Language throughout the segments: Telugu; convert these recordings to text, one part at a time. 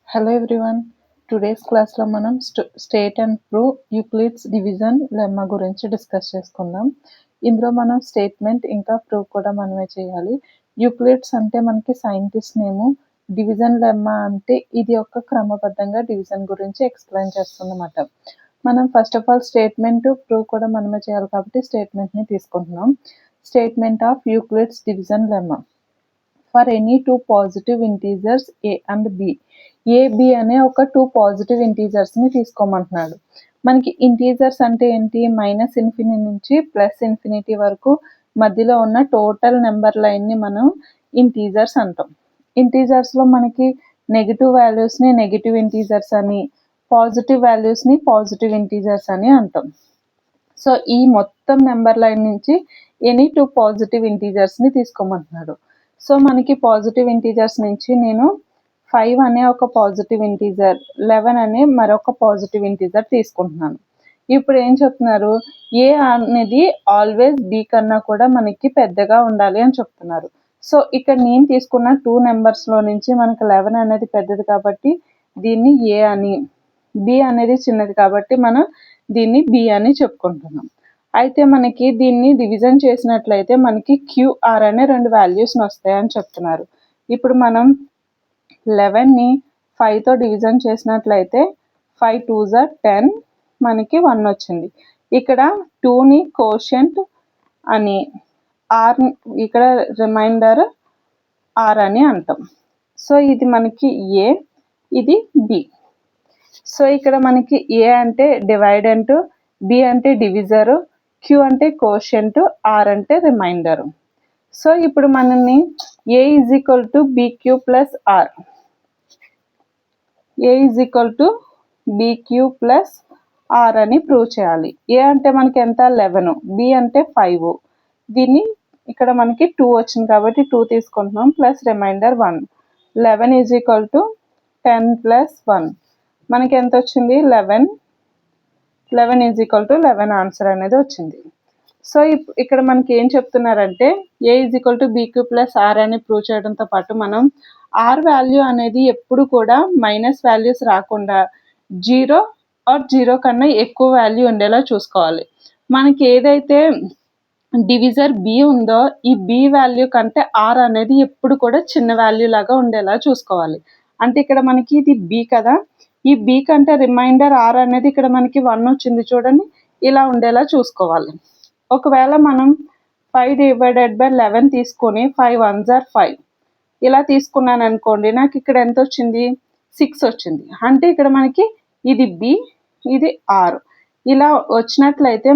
హలో ఎవ్రీవన్, టుడేస్ క్లాస్లో మనం state and prove Euclid's division lemma గురించి డిస్కస్ చేసుకుందాం. ఇందులో మనం స్టేట్మెంట్ ఇంకా ప్రూవ్ కూడా మనమే చేయాలి. యూక్లిడ్స్ అంటే మనకి సైంటిస్ట్ నేము, డివిజన్ లెమ్మా అంటే ఇది ఒక క్రమబద్ధంగా డివిజన్ గురించి ఎక్స్ప్లెయిన్ చేస్తుందన్నమాట. మనం first of all statement prove కూడా మనమే చేయాలి కాబట్టి స్టేట్మెంట్ని తీసుకుంటున్నాం. Statement of Euclid's division lemma for any two positive integers A and B. A B అనే ఒక టూ పాజిటివ్ ఇంటీజర్స్ని తీసుకోమంటున్నాడు. మనకి ఇంటీజర్స్ అంటే ఏంటి? -∞ నుంచి +∞ వరకు మధ్యలో ఉన్న టోటల్ నెంబర్ లైన్ని మనం ఇంటీజర్స్ అంటాం. ఇంటీజర్స్లో మనకి నెగిటివ్ వాల్యూస్ని నెగిటివ్ ఇంటీజర్స్ అని, పాజిటివ్ వాల్యూస్ని పాజిటివ్ ఇంటీజర్స్ అని అంటాం. సో ఈ మొత్తం నెంబర్ లైన్ నుంచి ఎనీ టూ పాజిటివ్ ఇంటీజర్స్ని తీసుకోమంటున్నాడు. సో మనకి పాజిటివ్ ఇంటీజర్స్ నుంచి నేను 5 అనే ఒక పాజిటివ్ ఇంటీజర్, 11 అనే మరొక పాజిటివ్ ఇంటీజర్ తీసుకుంటున్నాను. ఇప్పుడు ఏం చెప్తున్నారు? ఏ అనేది ఆల్వేస్ బి కన్నా కూడా మనకి పెద్దగా ఉండాలి అని చెప్తున్నారు. సో ఇక్కడ నేను తీసుకున్న 2 నెంబర్స్లో నుంచి మనకి 11 అనేది పెద్దది కాబట్టి దీన్ని ఏ అని, బి అనేది చిన్నది కాబట్టి మనం దీన్ని బి అని చెప్పుకుంటున్నాం. అయితే మనకి దీన్ని డివిజన్ చేసినట్లయితే మనకి క్యూఆర్ అనే 2 వాల్యూస్ని వస్తాయని చెప్తున్నారు. ఇప్పుడు మనం 11ని 5తో డివిజన్ చేసినట్లయితే 5 2s are 10, మనకి 1 వచ్చింది. ఇక్కడ 2ని కోషెంట్ అని, ఆర్ ఇక్కడ రిమైండర్ ఆర్ అని అంటాం. సో ఇది మనకి ఏ, ఇది బి. సో ఇక్కడ మనకి ఏ అంటే డివైడెంట్, బి అంటే డివిజరు, క్యూ అంటే కోషెంట్, ఆర్ అంటే రిమైండరు. సో ఇప్పుడు మనల్ని A is equal to BQ plus R, A is equal to BQ plus R అని ప్రూవ్ చేయాలి. ఏ అంటే మనకి ఎంత? 11, బి అంటే 5. దీన్ని ఇక్కడ మనకి 2 వచ్చింది కాబట్టి 2 తీసుకుంటున్నాం, plus remainder 1. 11 is equal to 10 plus 1, మనకి ఎంత వచ్చింది? 11. 11 ఈజ్ ఈక్వల్ టు 11 ఆన్సర్ అనేది వచ్చింది. సో ఇక్కడ మనకి ఏం చెప్తున్నారంటే A is equal to BQ plus R అని ప్రూవ్ చేయడంతో పాటు మనం ఆర్ వాల్యూ అనేది ఎప్పుడు కూడా మైనస్ వాల్యూస్ రాకుండా 0 ఆర్ 0 కన్నా ఎక్కువ వాల్యూ ఉండేలా చూసుకోవాలి. మనకి ఏదైతే డివిజర్ బి ఉందో ఈ బి వాల్యూ కంటే ఆర్ అనేది ఎప్పుడు కూడా చిన్న వాల్యూ లాగా ఉండేలా చూసుకోవాలి. అంటే ఇక్కడ మనకి ఇది బి కదా, ఈ బి కంటే రిమైండర్ ఆర్ అనేది ఇక్కడ మనకి 1 వచ్చింది చూడండి, ఇలా ఉండేలా చూసుకోవాలి. ఒకవేళ మనం 5 డివైడెడ్ బై 11 తీసుకొని 5 1s are 5 ఇలా తీసుకున్నాను అనుకోండి, నాకు ఇక్కడ ఎంత వచ్చింది? 6 వచ్చింది. అంటే ఇక్కడ మనకి ఇది బి, ఇది ఆర్. ఇలా వచ్చినట్లయితే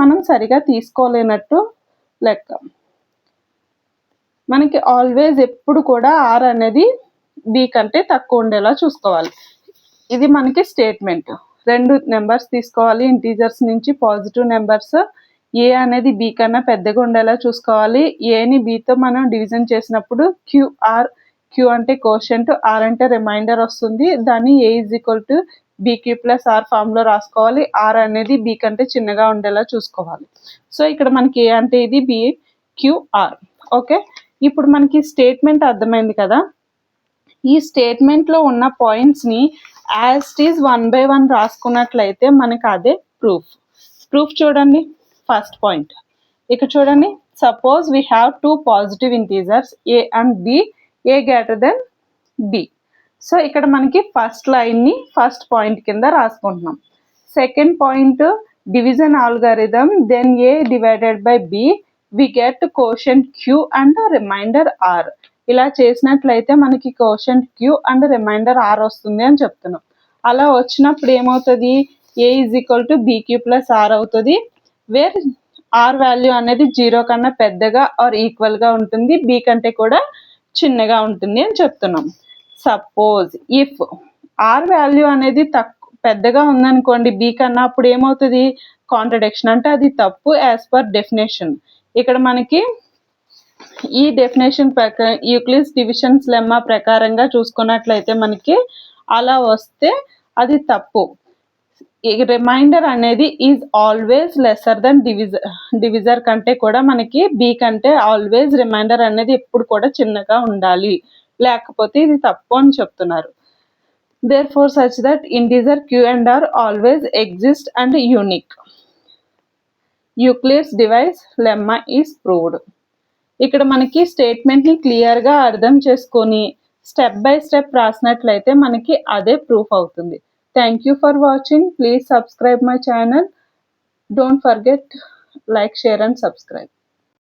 మనం సరిగా తీసుకోలేనట్టు లెక్క. మనకి ఆల్వేస్ ఎప్పుడు కూడా ఆర్ అనేది బి కంటే తక్కువ ఉండేలా చూసుకోవాలి. ఇది మనకి స్టేట్మెంట్. 2 నెంబర్స్ తీసుకోవాలి ఇంటీజర్స్ నుంచి, పాజిటివ్ నెంబర్స్. ఏ అనేది బి కన్నా పెద్దగా ఉండేలా చూసుకోవాలి. ఏని బితో మనం డివిజన్ చేసినప్పుడు క్యూఆర్, క్యూ అంటే కోషెంట్, ఆర్ అంటే రిమైండర్ వస్తుంది. దాన్ని A is equal to BQ plus R ఫామ్లో రాసుకోవాలి. ఆర్ అనేది బి కంటే చిన్నగా ఉండేలా చూసుకోవాలి. సో ఇక్కడ మనకి ఏ అంటే ఇది, బి క్యూఆర్. ఓకే, ఇప్పుడు మనకి స్టేట్మెంట్ అర్థమైంది కదా. ఈ స్టేట్మెంట్లో ఉన్న పాయింట్స్ని యాజ్ ఇట్ ఈజ్ 1 by 1 రాసుకున్నట్లయితే మనకు అదే ప్రూఫ్. ప్రూఫ్ చూడండి. ఫస్ట్ పాయింట్ ఇక్కడ చూడండి, suppose we have 2 positive integers A and B, A greater than B. So ఇక్కడ మనకి ఫస్ట్ లైన్ని ఫస్ట్ పాయింట్ కింద రాసుకుంటున్నాం. Second point, division algorithm, then A divided by B, we get quotient Q and remainder R. ఇలా చేసినట్లయితే మనకి quotient Q and remainder R వస్తుంది అని చెప్తున్నాం. అలా వచ్చినప్పుడు ఏమవుతుంది? A is equal to BQ plus R అవుతుంది, వేర్ ఆర్ వాల్యూ అనేది 0 కన్నా పెద్దగా ఆర్ ఈక్వల్గా ఉంటుంది, బి కంటే కూడా చిన్నగా ఉంటుంది అని చెప్తున్నాం. సపోజ్ ఇఫ్ ఆర్ వాల్యూ అనేది పెద్దగా ఉందనుకోండి బి కన్నా, అప్పుడు ఏమవుతుంది? కాంట్రడిక్షన్, అంటే అది తప్పు యాజ్ పర్ డెఫినేషన్. ఇక్కడ మనకి ఈ డెఫినేషన్ ప్రకారం యూక్లిడ్స్ డివిజన్స్ లెమ్మా ప్రకారంగా చూసుకున్నట్లయితే మనకి అలా వస్తే అది తప్పు. రిమైండర్ అనేది is always lesser than divisor కంటే కూడా మనకి బి కంటే ఆల్వేస్ రిమైండర్ అనేది ఎప్పుడు కూడా చిన్నగా ఉండాలి. లేకపోతే ఇది తప్పు అని చెప్తున్నారు. Therefore such that integer q and r always exist and unique. Euclid's device lemma is proved. ఇక్కడ మనకి స్టేట్మెంట్ని క్లియర్గా అర్థం చేసుకొని స్టెప్ బై స్టెప్ రాసినట్లయితే మనకి అదే ప్రూఫ్ అవుతుంది. Thank you for watching. Please subscribe my channel. Don't forget like, share and subscribe.